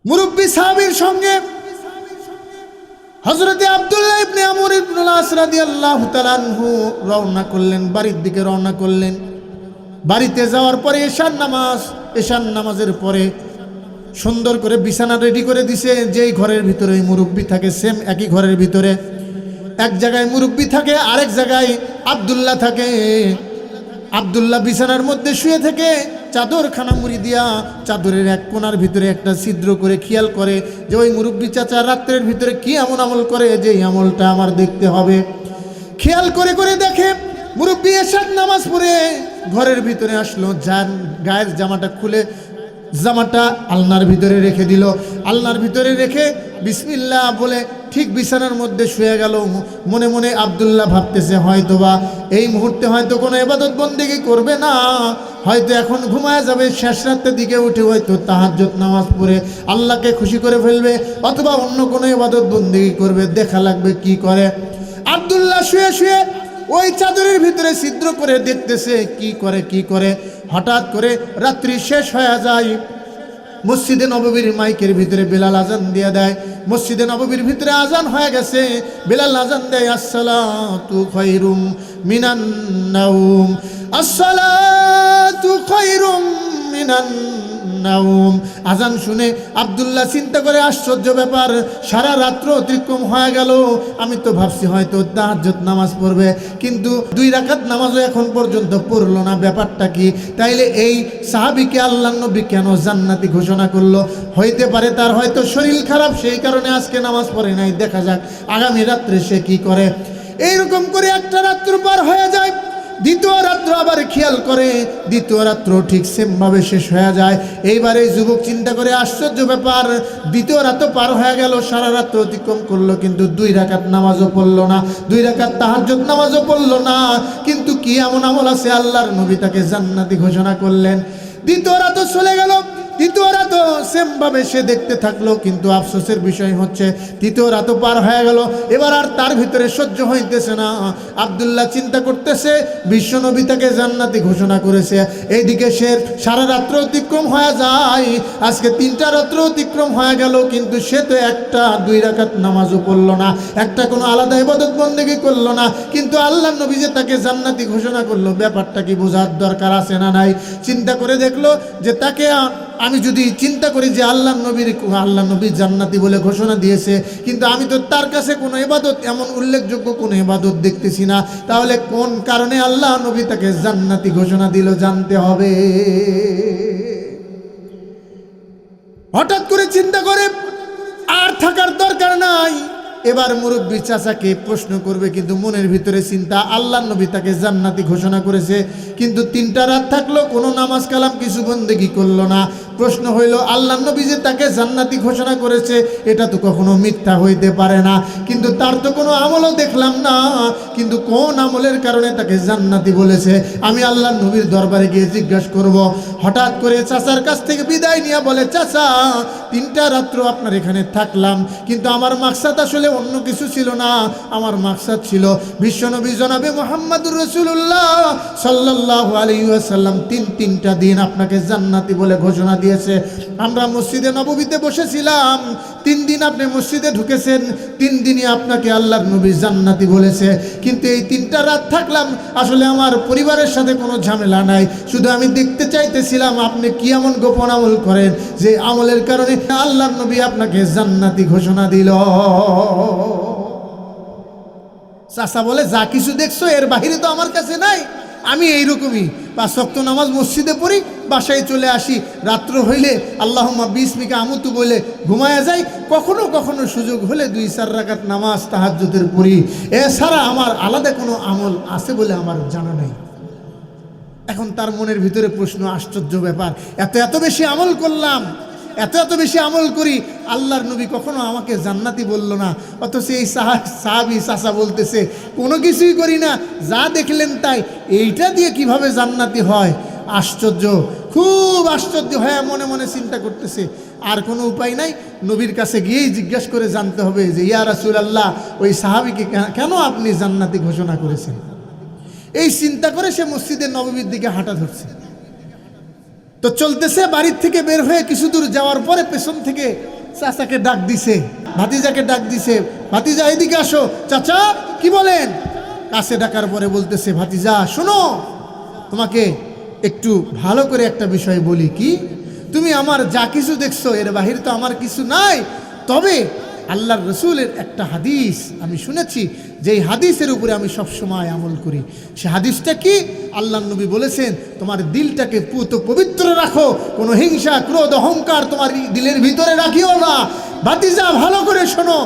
মুরব্বী সাহাবীর সঙ্গে হযরতে আব্দুল্লাহ ইবনে আমর ইবনুল আস রাদিয়াল্লাহু তাআলা আনহু রওনা করলেন, বাড়ির দিকে রওনা করলেন। বাড়িতে যাওয়ার পরে এশার নামাজের পরে সুন্দর করে বিছানা রেডি করে দিছে। যেই ঘরের ভিতরে মুরব্বী থাকে, সেম একই ঘরের ভিতরে এক জায়গায় মুরব্বী থাকে, আরেক জায়গায় আব্দুল্লাহ থাকে। আব্দুল্লাহ বিছানার মধ্যে শুয়ে থেকে চাদরখানা মুড়ি দিয়া চাদরের এক কোণার ভিতরে একটা ছিদ্র করে খেয়াল করে যে ওই মুরব্বী চাচা রাত্রের ভিতরে কি এমন আমল করে যে এই আমলটা আমার দেখতে হবে। খেয়াল করে করে দেখে মুরব্বী এশার নামাজ পড়ে ঘরের ভিতরে আসলো, যান গায়ের জামাটা খুলে জামাটা আলনার ভিতরে রেখে দিল। আলনার ভিতরে রেখে বিসমিল্লাহ বলে ঠিক বিছানার মধ্যে শুয়ে গেল। মনে মনে আব্দুল্লাহ ভাবতেছে হয়তোবা এই মুহূর্তে হয়তো কোনো ইবাদত বন্দেগি করবে না, হয়তো এখন ঘুমায় যাবে, শেষ রাতের দিকে উঠে হয়তো তাহাজ্জুদ নামাজ পড়ে আল্লাহকে খুশি করে ফেলবে, অথবা অন্য কোনো ইবাদত বন্দেগি করবে, দেখা লাগবে কি করে। আব্দুল্লাহ শুয়ে শুয়ে ওই চাদরের ভিতরে ছিদ্র করে দেখতেছে কি করে। হঠাৎ করে রাত্রি শেষ হয়ে যায়। মসজিদে নববীর মাইকের ভিতরে বেলাল আজান দিয়ে দেয়। মসজিদে নববীর ভিতরে আজান হয়ে গেছে, বেলাল আজান দেয় আসসালাতু খায়রুম মিনান নাওম, আসসালাতু খায়রুম মিনান নাওম। আজান শুনে আব্দুল্লাহ চিন্তা করে আশ্চর্য ব্যাপার, সারা রাত্র অতিক্রম হয়ে গেল, আমি তো ভাবছি হয়তো তাহাজ্জুদ নামাজ পড়বে, কিন্তু 2 রাকাত নামাজও এখন পর্যন্ত পড়লো না, ব্যাপারটা কি? তাইলে এই সাহাবীকে আল্লাহর নবী কেন জান্নাতি ঘোষণা করলো? হইতে পারে তার হয়তো শরীর খারাপ, সেই কারণে আজকে নামাজ পড়ে নাই, দেখা যাক আগামী রাত্রে সে কি করে। এইরকম করে একটা রাত্র পার হয়ে যায়। দ্বিতীয় রাত্র আবার খেয়াল করে, দ্বিতীয় রাত্র ঠিক সেমভাবে শেষ হয়ে যায়। এইবারে যুবক চিন্তা করে আশ্চর্য ব্যাপার, দ্বিতীয় রাত পার হয়ে গেল, সারা রাত্র অতিক্রম করলো, কিন্তু 2 রাকাত নামাজও পড়লো না, 2 রাকাত তাহাজ্জুদ নামাজও পড়লো না। কিন্তু কি এমন আমল আছে আল্লাহর নবী তাকে জান্নাতি ঘোষণা করলেন? দ্বিতীয় রাত চলে গেল, তৃতীয় রাত সেমভাবে সে দেখতে থাকলো, কিন্তু আফসোসের বিষয় হচ্ছে তৃতীয় রাত পার হয়ে গেল। এবার আর তার ভিতরে সহ্য হইতেছে না। আব্দুল্লাহ চিন্তা করতেছে বিশ্বনবী তাকে জান্নাতি ঘোষণা করেছে, এইদিকে সে সারা রাত্র অতিক্রম হয়ে যায়, আজকে 3টা রাত্র অতিক্রম হয়ে গেল, কিন্তু সে তো একটা 2 রাকাত নামাজও পড়লো না, একটা কোনো আলাদা ইবাদত বন্দেগি করলো না, কিন্তু আল্লাহর নবী যে তাকে জান্নাতি ঘোষণা করলো, ব্যাপারটা কি বোঝার দরকার আছে না নাই? চিন্তা করে দেখলো যে তাকে আমি যদি চিন্তা করি যে আল্লাহ নবী জান্নাতি বলে ঘোষণা দিয়েছে, কিন্তু আমি তো তার কাছে কোনো ইবাদত, এমন উল্লেখযোগ্য কোনো ইবাদত দেখতেছি না, তাহলে কোন কারণে আল্লাহ নবী তাকে জান্নাতি ঘোষণা দিল জানতে হবে। হঠাৎ করে চিন্তা করে আর থাকার দরকার নাই, এবার মুরব্বী চাচাকে প্রশ্ন করবে, কিন্তু মনের ভিতরে চিন্তা আল্লাহর নবী তাকে জান্নাতি ঘোষণা করেছে, কিন্তু 3টা রাত থাকলো, কোনো নামাজ কালাম কিছু বন্দেগি করলো না। প্রশ্ন হইল আল্লাহর নবী যে তাকে জান্নাতি ঘোষণা করেছে, এটা তো কখনো মিথ্যা হইতে পারে না, কিন্তু তার তো কোনো আমলও দেখলাম না, কিন্তু কোন আমলের কারণে তাকে জান্নাতি বলেছে আমি আল্লাহর নবীর দরবারে গিয়ে জিজ্ঞাসা করব। হঠাৎ করে চাচার কাছ থেকে বিদায় নিয়ে বলে, চাচা 3টা রাত্র আপনার এখানে থাকলাম, কিন্তু আমার মাকসাদ আসলে অন্য কিছু ছিল না, আমার মাকসাদ ছিল বিশ্বনবী জনাবে মুহাম্মদুর রাসূলুল্লাহ সাল্লাল্লাহু আলাইহি ওয়াসাল্লাম 3টা দিন আপনাকে জান্নাতি বলে ঘোষণা দিয়েছে। আমরা মসজিদে নববীতে বসেছিলাম, 3 দিন আপনি মসজিদে ঢুকেছেন, 3 দিনই আপনাকে আল্লাহর নবী জান্নাতি বলেছে, কিন্তু এই 3টা রাত থাকলাম, আসলে আমার পরিবারের সাথে কোনো ঝামেলা নাই, শুধু আমি দেখতে চাইতেছিলাম আপনি কি এমন গোপন আমল করেন যে আমলের কারণে আল্লাহর নবী আপনাকে জান্নাতি ঘোষণা দিল। চাচা বলে, যা কিছু দেখছো এর বাহিরে তো আমার কাছে নাই, আমি এইরকমই 5 ওয়াক্ত নামাজ মসজিদে পড়ি, বাসায় চলে আসি, রাত্র হইলে আল্লাহুম্মা বিসমিকা আমুতু বলে ঘুমায়া যাই, কখনো কখনো সুযোগ হলে 2-4 রাকাত নামাজ তাহাজ্জুদের পড়ি, এছাড়া আমার আলাদা কোনো আমল আছে বলে আমার জানা নাই। এখন তার মনের ভিতরে প্রশ্ন, আশ্চর্য ব্যাপার, এত বেশি আমল করলাম, এত বেশি আমল করি, আল্লাহর নবী কখনো আমাকে জান্নাতি বলল না, অথচ এই সাহাবী চাচা বলতেছে কোনো কিছুই করি না, যা দেখলেন তাই, এইটা দিয়ে কিভাবে জান্নাতি হয়? আশ্চর্য, খুব আশ্চর্য হয়ে মনে মনে চিন্তা করতেছে, আর কোনো উপায় নাই, নবীর কাছে গিয়েই জিজ্ঞাসা করে জানতে হবে যে ইয়া রাসূলুল্লাহ, ওই সাহাবীকে কেন আপনি জান্নাতি ঘোষণা করেছেন? এই চিন্তা করে সে মসজিদের নববীর দিকে হাঁটা ধরছে। তো চলতেছে, বাড়ির থেকে বের হয়ে কিছু দূর যাওয়ার পরে পেছন থেকে চাচাকে ডাক দিছে, ভাতিজাকে ডাক দিছে, ভাতিজা এদিকে আসো। চাচা কি বলেন? কাছে ডাকার পরে বলতেছে, ভাতিজা শোনো, তোমাকে একটু ভালো করে একটা বিষয় বলি। কি? তুমি আমার যা কিছু দেখছো এর বাহির তো আমার কিছু নাই, তবে আল্লাহর রসুলের একটা হাদিস আমি শুনেছি, যেই হাদিসের উপরে আমি সব সময় আমল করি। সে হাদিসটা কি? আল্লাহর নবী বলেছেন, তোমার দিলটাকে পুত পবিত্র রাখো, কোনো হিংসা ক্রোধ অহংকার তোমার দিলের ভিতরে রাখিও না। ভাতিজা ভালো করে শোনো,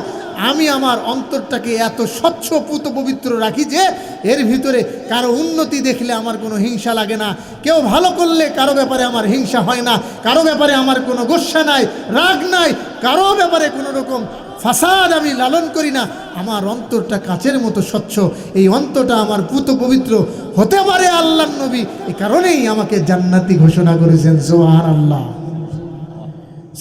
আমি আমার অন্তরটাকে এত স্বচ্ছ পুত পবিত্র রাখি যে এর ভিতরে কারো উন্নতি দেখলে আমার কোনো হিংসা লাগে না, কেউ ভালো করলে কারো ব্যাপারে আমার হিংসা হয় না, কারো ব্যাপারে আমার কোনো গোস্বা নাই, রাগ নাই, কারো ব্যাপারে কোনো রকম ফাসাদ আমি লালন করি না। আমার অন্তরটা কাচের মতো স্বচ্ছ, এই অন্তরটা আমার পুত পবিত্র হতে পারে আল্লাহর নবী এই কারণেই আমাকে জান্নাতি ঘোষণা করেছেন। সুবহানাল্লাহ।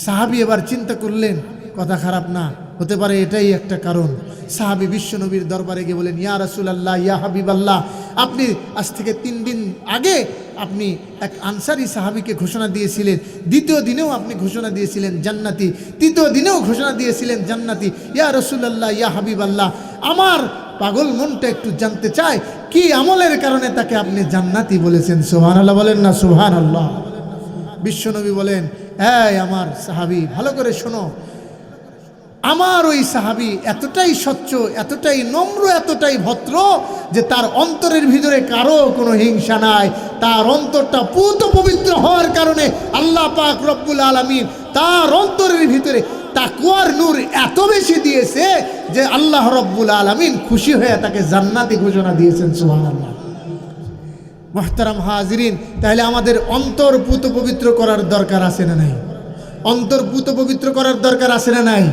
সাহাবী এবার চিন্তা করলেন, কথা খারাপ না, হতে পারে এটাই একটা কারণ। সাহাবী বিশ্ব নবীর দরবারে গিয়ে বলেন, ইয়া রাসূলুল্লাহ, ইয়া হাবিবাল্লাহ, আপনি আজ থেকে 3 দিন আগে আপনি এক আনসারী সাহাবীকে ঘোষণা দিয়েছিলেন, দ্বিতীয় দিনেও আপনি ঘোষণা দিয়েছিলেন জান্নাতি, তৃতীয় দিনেও ঘোষণা দিয়েছিলেন জান্নাতি। ইয়া রাসূলুল্লাহ, ইয়া হাবিবাল্লাহ, আমার পাগল মনটা একটু জানতে চায় কি আমলের কারণে তাকে আপনি জান্নাতি বলেছেন? সুবহানাল্লাহ বলেন না সুবহানাল্লাহ। বিশ্বনবী বলেন, এই আমার সাহাবী ভালো করে শোনো, আমার ওই সাহাবী এতটাই স্বচ্ছ, এতটাই নম্র, এতটাই ভদ্র যে তার অন্তরের ভিতরে কারো কোনো হিংসা নাই। তার অন্তরটা পুত পবিত্র হওয়ার কারণে আল্লাহ পাক রব্বুল আলামিন তার অন্তরের ভিতরে তাকওয়ার নূর এত বেশি দিয়েছে যে আল্লাহ রব্বুল আলামিন খুশি হয়ে তাকে জান্নাতি ঘোষণা দিয়েছেন। সুবহানাল্লাহ। মুহতারাম হাজিরিন, তাহলে আমাদের অন্তর পুত পবিত্র করার দরকার আছে না নাই? অন্তর পুত পবিত্র করার দরকার আছে না নাই?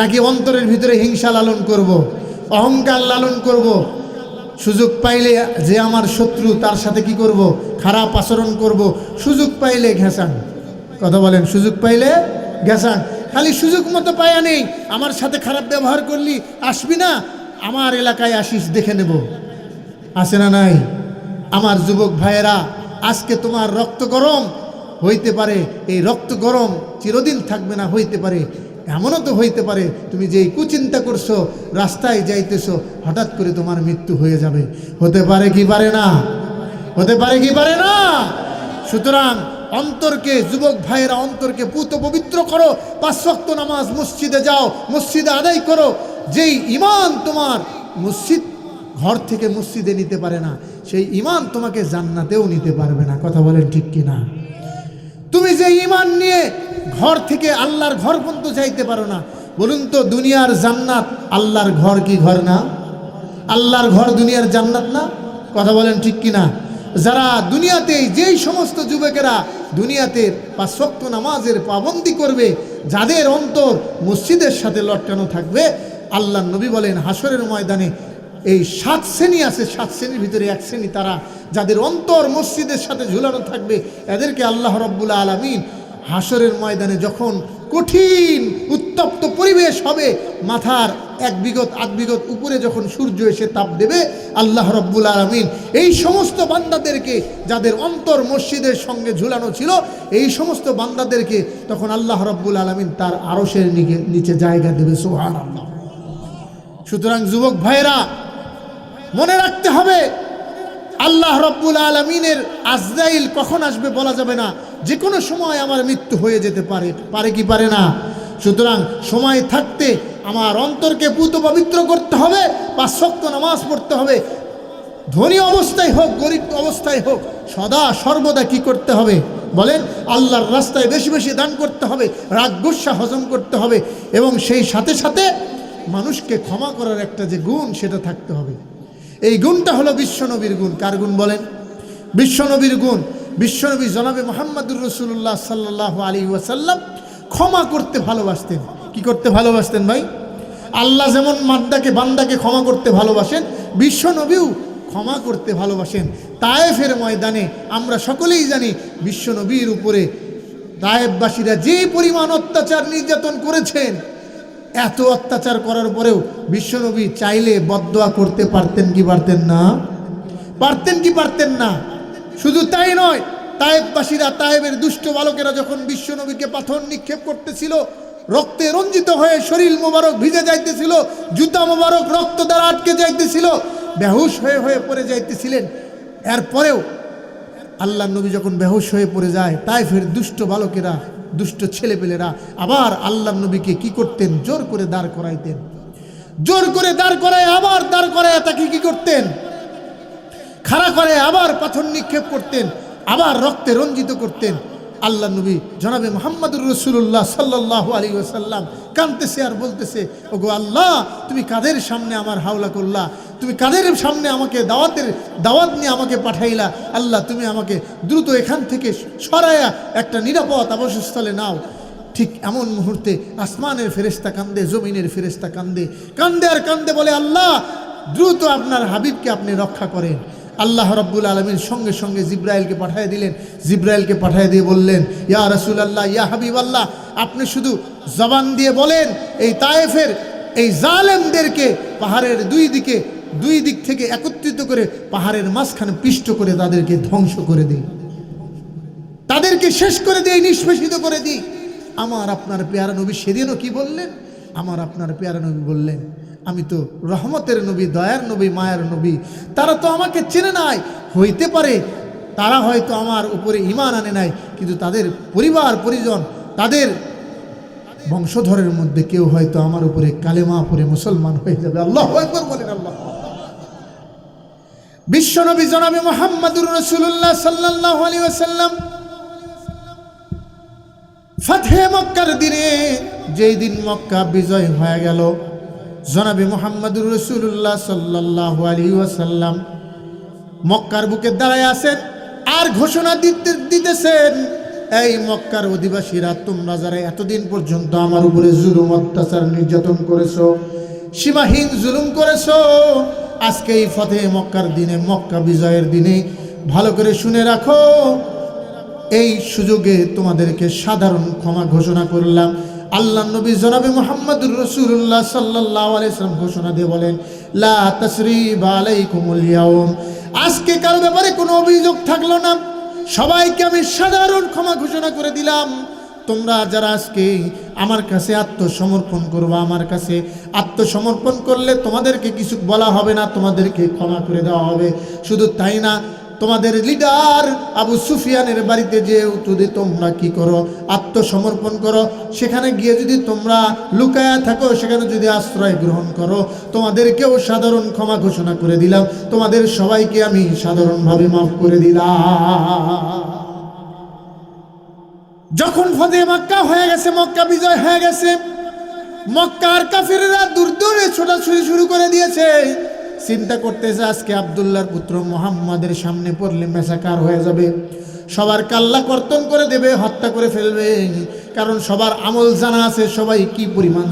নাকি অন্তরের ভিতরে হিংসা লালন করব, অহংকার লালন করব, সুযোগ পাইলে যে আমার শত্রু তার সাথে কি করব? খারাপ আচরণ করব, সুযোগ পাইলে ঘেঁষান। কথা বলেন, সুযোগ পাইলে ঘেঁষান। খালি সুযোগ মতো পায়া নেই, আমার সাথে খারাপ ব্যবহার করলি আসবি না, আমার এলাকায় আসিস দেখে নেব, আছে না নাই? আমার যুবক ভাইয়েরা, আজকে তোমার রক্ত গরম হইতে পারে, এই রক্ত গরম চিরদিন থাকবে না, হইতে পারে এমনও তো হইতে পারে তুমি যেই কুচিন্তা করছো, রাস্তায় যাইতেছো, হঠাৎ করে তোমার মৃত্যু হয়ে যাবে। হতে পারে কি পারে না? হতে পারে কি পারে না? সুতরাং অন্তরকে, যুবক ভাইয়েরা, অন্তরকে পুত পবিত্র করো। 5 ওয়াক্ত নামাজ মসজিদে যাও, মসজিদে আদায় করো। যেই ঈমান তোমার মসজিদ ঘর থেকে মসজিদে নিতে পারে না, সেই ঈমান তোমাকে জান্নাতেও নিতে পারবে না। কথা বলেন ঠিক কিনা? তুমি যে ঈমান নিয়ে ঘর থেকে আল্লাহর ঘর পর্যন্ত যাইতে পারো না, বলুন তো দুনিয়ার জান্নাত আল্লাহর ঘর কি ঘর না? আল্লাহর ঘর দুনিয়ার জান্নাত না? কথা বলেন ঠিক কিনা? যারা দুনিয়াতে, যেই সমস্ত যুবকেরা দুনিয়াতে 5 ওয়াক্ত নামাজের পাবন্দি করবে, যাদের অন্তর মসজিদের সাথে লটকানো থাকবে, আল্লাহর নবী বলেন হাসরের ময়দানে এই 7 শ্রেণী আছে, 7 শ্রেণীর ভিতরে 1 শ্রেণী তারা, যাদের অন্তর মসজিদের সাথে ঝুলানো থাকবে। এদেরকে আল্লাহ রব্বুল আলামিন হাসরের ময়দানে যখন কঠিন উত্তপ্ত পরিবেশ হবে, মাথার 1 বিগত 8 বিগত উপরে যখন সূর্য এসে তাপ দেবে, আল্লাহ রব্বুল আলামিন এই সমস্ত বান্দাদেরকে, যাদের অন্তর মসজিদের সঙ্গে ঝুলানো ছিল, এই সমস্ত বান্দাদেরকে তখন আল্লাহ রব্বুল আলামিন তার আরশের নিচে জায়গা দেবে। সুবহানাল্লাহ। সুতরাং যুবক ভাইরা, মনে রাখতে হবে, আল্লাহ রব্বুল আলামিনের আজরাইল কখন আসবে বলা যাবে না, যে কোনো সময় আমার মৃত্যু হয়ে যেতে পারে। পারে কি পারে না? সুতরাং সময় থাকতে আমার অন্তরকে পুত পবিত্র করতে হবে, 5 ওয়াক্ত নামাজ পড়তে হবে। ধনী অবস্থায় হোক, গরিব অবস্থায় হোক, সদা সর্বদা কি করতে হবে বলেন? আল্লাহর রাস্তায় বেশি বেশি দান করতে হবে, রাগ গুসা হজম করতে হবে, এবং সেই সাথে সাথে মানুষকে ক্ষমা করার একটা যে গুণ, সেটা থাকতে হবে। এই গুণটা হলো বিশ্বনবীর গুণ। কার গুণ বলেন? বিশ্বনবীর গুণ। বিশ্বনবী জনাবে মুহাম্মদুর রাসূলুল্লাহ সাল্লাল্লাহু আলাইহি ওয়াসাল্লাম ক্ষমা করতে ভালোবাসতেন। কি করতে ভালোবাসতেন ভাই? আল্লাহ যেমন বান্দাকে ক্ষমা করতে ভালোবাসেন, বিশ্বনবীও ক্ষমা করতে ভালোবাসেন। তায়েফের ময়দানে আমরা সকলেই জানি, বিশ্বনবীর উপরে তায়েফবাসীরা যে পরিমাণ অত্যাচার নির্যাতন করেছেন, এত অত্যাচার করার পরেও বিশ্বনবী চাইলে বদদোয়া করতে পারতেন কি পারতেন না? পারতেন কি পারতেন না? শুধু তাই নয়, তায়েববাসীরা, তায়েবের দুষ্ট বালকেরা যখন বিশ্বনবীকে পাথর নিক্ষেপ করতেছিল, রক্তে রঞ্জিত হয়ে শরীর মোবারক ভিজে যাইতেছিল, জুতা মোবারক রক্ত দ্বারা আটকে যাইতেছিল, বেহুশ হয়ে হয়ে পড়ে যাইতেছিলেন। এরপরেও আল্লাহ নবী যখন বেহুশ হয়ে পড়ে যায়, তায়েফের দুষ্ট বালকেরা, দুষ্ট ছেলেপেলেরা আবার আল্লাহ নবীকে কি করতেন? জোর করে দাঁড় করাইতেন। জোর করে দাঁড় করায়, আবার দাঁড় করায় তাকে কি করতেন? খাড়া করে আবার পাথর নিক্ষেপ করতেন, আবার রক্তে রঞ্জিত করতেন। আল্লাহ নবী জনাবে মুহাম্মদুর রাসূলুল্লাহ সাল্লাল্লাহু আলাইহি ওয়াসাল্লাম কাঁদতেছে আর বলতেছে, ওগো আল্লাহ, তুমি কাদের সামনে আমার হাওলা করলা? তুমি কাদের সামনে আমাকে দাওয়াত নিয়ে আমাকে পাঠাইলা? আল্লাহ, তুমি আমাকে দ্রুত এখান থেকে সরায়া একটা নিরাপদ আবাসস্থলে নাও। ঠিক এমন মুহূর্তে আসমানের ফেরেশতা কান্দে, জমিনের ফেরেশতা কান্দে, কান্দে আর কান্দে বলে, আল্লাহ, দ্রুত আপনার হাবিবকে আপনি রক্ষা করেন। আল্লাহ রাব্বুল আলামিন সঙ্গে সঙ্গে জিব্রাইলকে পাঠিয়ে দিলেন। জিব্রাইলকে পাঠিয়ে দিয়ে বললেন, ইয়া রাসূলুল্লাহ, ইয়া হাবিবাল্লাহ, আপনি শুধু জবান দিয়ে বলেন, এই তায়েফের এই জালেমদেরকে পাহাড়ের দুই দিক থেকে একত্রিত করে পাহাড়ের মাঝখানে পিষ্ট করে তাদেরকে ধ্বংস করে দিই, তাদেরকে শেষ করে দিই, নিষ্পেষিত করে দিই। আমার আপনার পেয়ারা নবী সেদিনও কি বললেন? আমার আপনার পেয়ারা নবী বললেন, আমি তো রহমতের নবী, দয়ার নবী, মায়ের নবী। তারা তো আমাকে চেনে নাই, হইতে পারে তারা হয়তো আমার উপরে ঈমান আনে নাই, কিন্তু তাদের পরিবার পরিজন, তাদের বংশধরের মধ্যে কেউ হয়তো আমার উপরে কালেমা পড়ে মুসলমান হয়ে যাবে। আল্লাহু আকবার বলেন। আল্লাহ। বিশ্বনবী জনাবে মুহাম্মদুর রাসূলুল্লাহ সাল্লাল্লাহু আলাইহি ওয়াসাল্লাম ফাতহে মক্কার দিনে, যেই দিন মক্কা বিজয় হয়ে গেল, জনাবে মুহাম্মদুর রাসূলুল্লাহ সাল্লাল্লাহু আলাইহি ওয়াসাল্লাম মক্কার বুকে দাঁড়ায় আছেন আর ঘোষণা দিতেছেন, এই মক্কার অধিবাসীরা, তোমরা যারা এতদিন পর্যন্ত আমার উপরে জুলুম, অত্যাচার, নির্যাতন করেছো, সীমাহীন জুলুম করেছো, আজকে এই ফতেহ মক্কার দিনে, মক্কা বিজয়ের দিনে ভালো করে শুনে রাখো, এই সুযোগে তোমাদেরকে সাধারণ ক্ষমা ঘোষণা করলাম। আল্লাহ নবী জনাবে মুহাম্মদুর রাসূলুল্লাহ সাল্লাল্লাহু আলাইহি ওয়াসাল্লাম ঘোষণা দিয়ে বলেন, লা তাসরিবা আলাইকুমুল ইয়াউম, আজকে কারো ব্যাপারে কোনো অভিযোগ থাকলো না, সবাইকে আমি সাধারণ ক্ষমা ঘোষণা করে দিলাম। তোমরা যারা আজকে আমার কাছে আত্মসমর্পণ করবে, আমার কাছে আত্মসমর্পণ করলে তোমাদেরকে কিছু বলা হবে না, তোমাদেরকে ক্ষমা করে দেওয়া হবে। শুধু তাই না, তোমাদের লিডার আবু সুফিয়ানের বাড়িতে যে যদি তোমরা কি করো, আত্মসমর্পণ করো, সেখানে গিয়ে যদি তোমরা লুকায়া থাকো, সেখানে যদি আশ্রয় গ্রহণ করো, তোমাদেরকেও সাধারণ ক্ষমা ঘোষণা করে দিলাম, তোমাদের সবাইকে আমি সাধারণভাবে মাফ করে দিলাম। যখন ফতেহ মক্কা হয়ে গেছে, মক্কা বিজয় হয়ে গেছে, মক্কার কাফিররা দূর দূরে ছোটাছুটি শুরু করে দিয়েছে। চিন্তা করতেছে, আজকে আব্দুল্লাহর পুত্র মুহাম্মাদের সামনে পড়লে মেসাকার হয়ে যাবে, সবার কাল্লা কর্তন করে দেবে, হত্যা করে ফেলবে। কারণ সবার আমল জানা আছে, সবাই কি পরিমাণ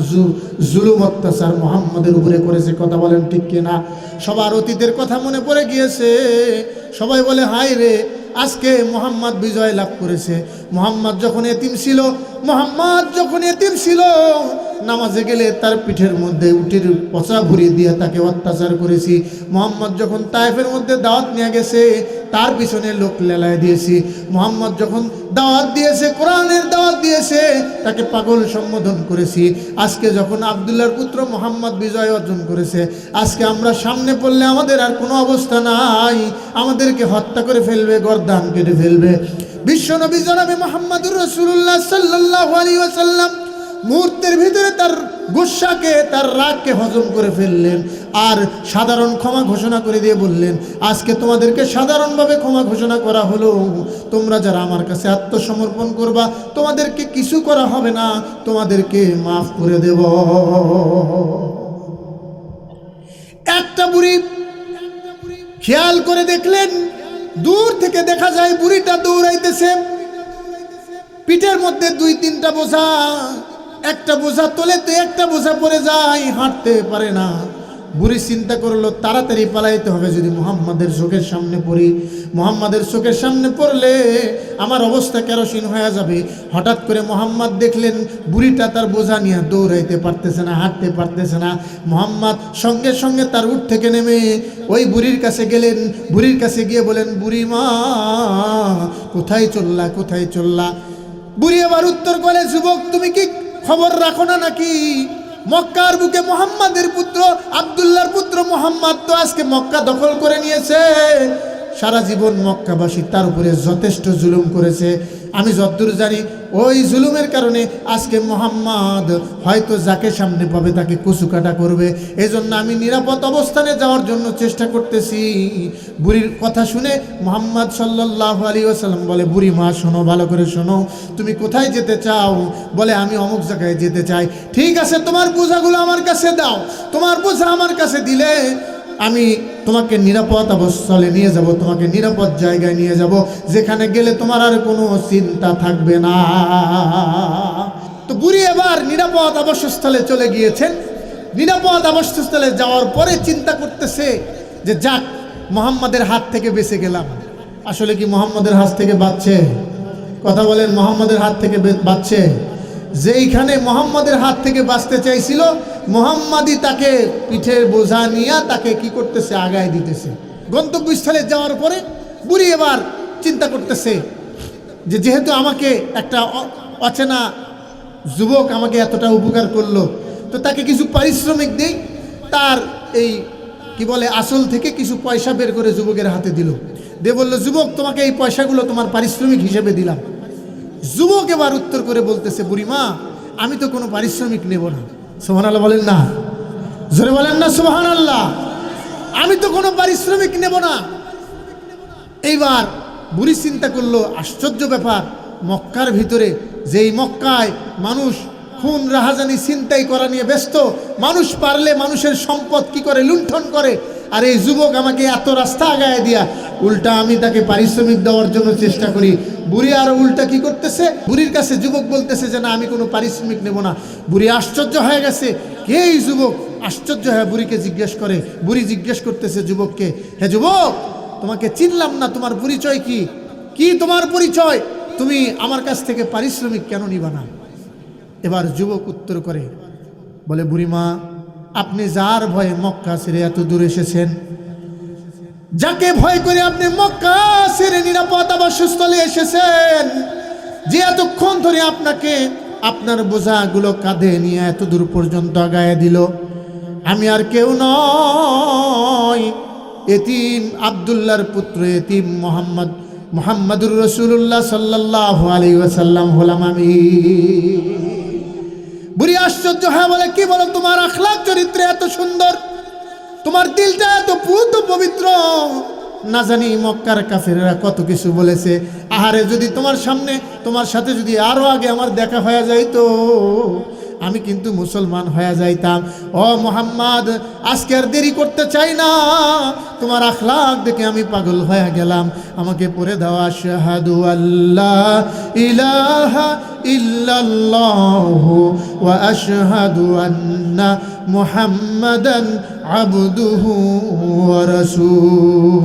জুলুম অত্যাচার মুহাম্মাদের উপরে করেছে। কথা বলেন ঠিক কিনা? সবার অতীতের কথা মনে পড়ে গিয়েছে। সবাই বলে, হায় রে, আজকে মুহাম্মদ বিজয় লাভ করেছে। মুহাম্মদ যখন এতিম ছিল, নামাজে গেলে তার পিঠের মধ্যে উটের পচা ভরিয়ে দিয়ে তাকে অত্যাচার করেছি। মুহাম্মদ যখন তায়েফের মধ্যে দাওয়াত নিয়ে গেছে, তার পিছনে লোক লেলায় দিয়েছি। মুহাম্মদ যখন দাওয়াত দিয়েছে, কোরআনের দাওয়াত দিয়েছে, তাকে পাগল সম্বোধন করেছি। আজকে যখন আব্দুল্লাহর পুত্র মুহাম্মদ বিজয় অর্জন করেছে, আজকে আমরা সামনে পড়লে আমাদের আর কোনো অবস্থা নাই, আমাদেরকে হত্যা করে ফেলবে, গর্দান কেটে ফেলবে। বিশ্বনবী জনাবে মুহাম্মদুর রাসূলুল্লাহ সাল্লাল্লাহু আলাইহি ওয়াসাল্লাম মুহূর্তের ভিতরে তার গুসাকে, তার রাগকে হজম করে ফেললেন আর সাধারণ ক্ষমা ঘোষণা করে দিয়ে বললেন, আজকে তোমাদেরকে সাধারণভাবে ক্ষমা ঘোষণা করা হলো। তোমরা যারা আমার কাছে আত্মসমর্পণ করবা, তোমাদেরকে কিছু করা হবে না, তোমাদেরকে মাফ করে দেব। একটা বুড়ি খেয়াল করে দেখলেন, দূর থেকে দেখা যায় বুড়িটা দৌড়াইতেছে, পিঠের মধ্যে 2-3টা বোঝা, একটা বোঝা তোলে তো একটা বোঝা পড়ে যায়, হাঁটতে পারে না। বুড়ি চিন্তা করলো তাড়াতাড়ি পালাইতে হবে, যদি মুহাম্মাদের চোখের সামনে পড়ি, মুহাম্মাদের চোখের সামনে পড়লে আমার অবস্থা কেরোসিন হয়ে যাবে। হঠাৎ করে মুহাম্মদ দেখলেন বুড়িটা তার বোঝা নিয়ে দৌড়াইতে পারতেছে না, হাঁটতে পারতেছে না। মুহাম্মদ সঙ্গে সঙ্গে তার উট থেকে নেমে ওই বুড়ির কাছে গেলেন। বুড়ির কাছে গিয়ে বলেন, বুড়ি মা কোথায় চললা, কোথায় চললা? বুড়ি আবার উত্তর করে, যুবক তুমি কি খবর রাখো না নাকি? মক্কার বুকে মুহাম্মাদের পুত্র আব্দুল্লাহর পুত্র মুহাম্মদ তো আজকে মক্কা দখল করে নিয়েছে। সারা জীবন মক্কাবাসী তার উপরে যথেষ্ট জুলুম করেছে। আমি যতদূর জানি ওই জুলুমের কারণে আজকে মুহাম্মদ হয়তো যাকে সামনে পাবে তাকে কুচুকাটা করবে। এজন্য আমি নিরাপদ অবস্থানে যাওয়ার জন্য চেষ্টা করতেছি। বুড়ির কথা শুনে মুহাম্মদ সাল্লাল্লাহু আলাইহি ওয়াসাল্লাম বলে, বুড়ি মা শোনো, ভালো করে শোনো, তুমি কোথায় যেতে চাও? বলে, আমি অমুক জায়গায় যেতে চাই। ঠিক আছে, তোমার বোঝাগুলো আমার কাছে দাও। তোমার বোঝা আমার কাছে দিলে আমি তোমাকে নিরাপদ অবস্থলে নিয়ে যাব, তোমাকে নিরাপদ জায়গায় নিয়ে যাব, যেখানে গেলে তোমার আর কোনো চিন্তা থাকবে না। তো বুড়ি এবার নিরাপদ আবাসস্থলে চলে গিয়েছেন। নিরাপদ আবাসস্থলে যাওয়ার পরে চিন্তা করতেছে যে যাক, মুহাম্মাদের হাত থেকে বেঁচে গেলাম। আসলে কি মুহাম্মাদের হাত থেকে বাঁচছে? কথা বলেন, মুহাম্মাদের হাত থেকে বাঁচছে? যেইখানে মুহাম্মাদের হাত থেকে বাঁচতে চাইছিল, মুহাম্মাদই তাকে পিঠের বোঝা নিয়ে তাকে কি করতেছে, আগায় দিতেছে। গন্তব্যস্থলে যাওয়ার পরে বুড়ি এবার চিন্তা করতেছে যে যেহেতু আমাকে একটা অচেনা যুবক আমাকে এতটা উপকার করলো, তো তাকে কিছু পারিশ্রমিক দেই। তার এই কি বলে আসল থেকে কিছু পয়সা বের করে যুবকের হাতে দিল। দিয়ে বলল, যুবক তোমাকে এই পয়সাগুলো তোমার পারিশ্রমিক হিসেবে দিলাম। যুবক এবার উত্তর করে বলতেছে, বুড়িমা আমি তো কোনো পারিশ্রমিক নেব না। সুবহানাল্লাহ বলেন না, জোরে বলেন না সুবহানাল্লাহ। আমি তো কোনো পারিশ্রমিক নেব না। এইবার বুড়ি চিন্তা করলো, আশ্চর্য ব্যাপার, মক্কার ভিতরে যেই মক্কায় মানুষ খুন রাহাজানি ছিনতাই করা নিয়ে ব্যস্ত, মানুষ পারলে মানুষের সম্পদ কি করে লুণ্ঠন করে, আর এই যুবক আমাকে এত রাস্তা আগায় দিয়া উল্টা আমি তাকে পারিশ্রমিক দেওয়ার জন্য চেষ্টা করি। বুড়ি আর উল্টা কি করতেছে, বুড়ির কাছে যুবক বলতেছে যে না, আমি কোনো পারিশ্রমিক নেব না। বুড়ি আশ্চর্য হয়ে গেছে, কে এই যুবক? আশ্চর্য হয়ে বুড়িকে জিজ্ঞেস করে। বুড়ি জিজ্ঞেস করতেছে যুবককে, হে যুবক, তোমাকে চিনলাম না, তোমার পরিচয় কি? কি তোমার পরিচয়? তুমি আমার কাছ থেকে পারিশ্রমিক কেন নিবা না? এবার যুবক উত্তর করে বলে, বুড়িমা আপনি যার ভয়ে মক্কা ছেড়ে এত দূর এসেছেন, যাকে ভয় করে আপনি মক্কা ছেড়ে নিরাপদ আবাসস্থলে এসেছেন, যে এতক্ষণ ধরে আপনাকে আপনার বোঝাগুলো কাঁধে নিয়ে এত দূর পর্যন্ত আগায় দিল, আমি আর কেউ নয়, এতিম আব্দুল্লাহর পুত্র এতিম মুহাম্মাদুর রাসূলুল্লাহ সাল্লাল্লাহু আলাইহি ওয়াসাল্লাম হলাম আমি। বুড়ি আশ্চর্য হয়ে বলে, কি বলো, তোমার আখলাক চরিত্রে এত সুন্দর, তোমার দিলটা এত পুত পবিত্র, না জানি মক্কার কাফেররা কত কিছু বলেছে। আহারে, যদি তোমার সামনে তোমার সাথে যদি আরো আগে আমার দেখা হয়ে যাইতো, আমি কিন্তু মুসলমান হয়ে যাইতাম। ও মুহাম্মদ, আজকে আর দেরি করতে চাই না, তোমার আখলাক দেখে আমি পাগল হয়ে গেলাম। আমাকে পড়ে দাও আশহাদু আল্লা ইলাহা ইল্লাল্লাহু ওয়া আশহাদু আন্না মুহাম্মাদান আবদুহু ওয়া রাসূলুহু।